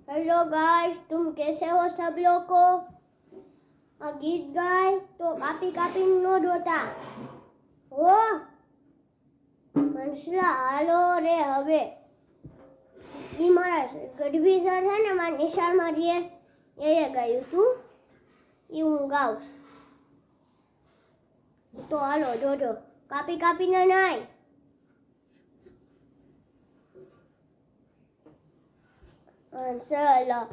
Hello guys, तुम कैसे हो सब लोग को। गीत गाय तो कापी कापी नो जोता हो मनसला हालो रे हवे ई मारा गढ़वी सर है ने मार निशान मारीए ये गाયું તું ई હું ગાઉં તો હાલો જોજો કાપી કાપીને નાય અંસલા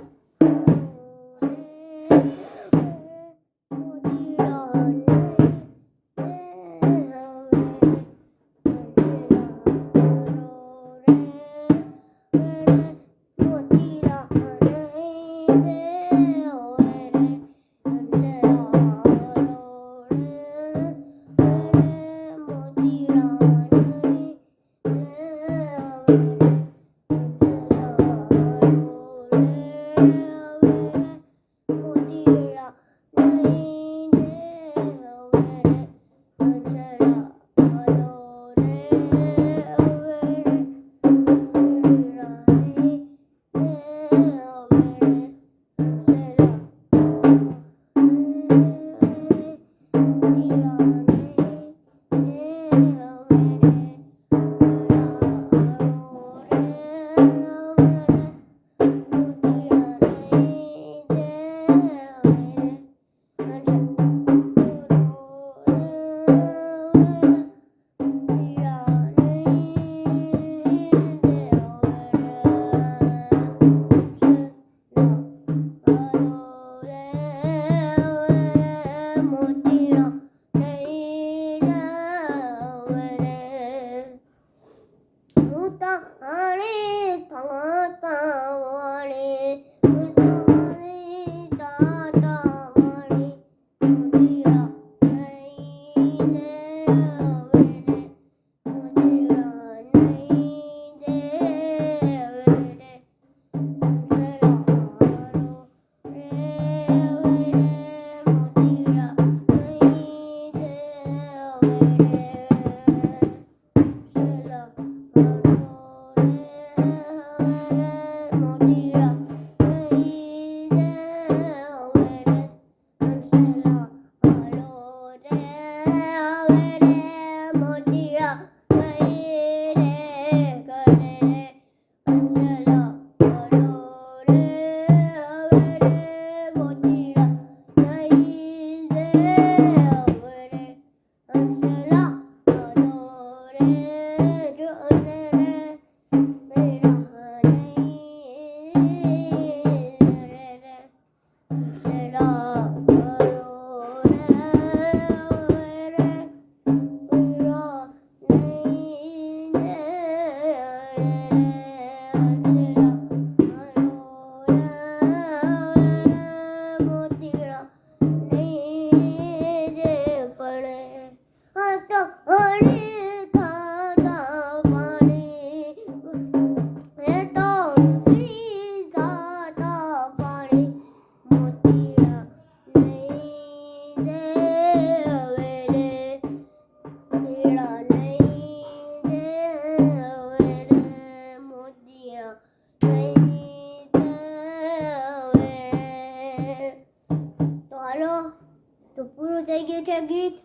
તો પૂરું થઈ ગયું છે ગીત.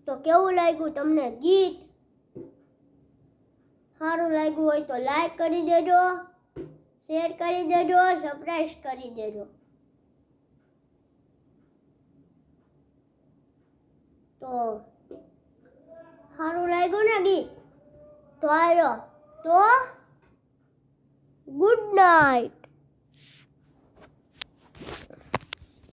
તો કેવું લાગ્યું તમને ગીત? સારું લાગ્યું હોય તો લાઈક કરી દેજો, શેર કરી દેજો, સબસ્ક્રાઇબ કરી દેજો. તો સારું લાગ્યું ને ગીત? તો આવ્યો તો ગુડ નાઇટ.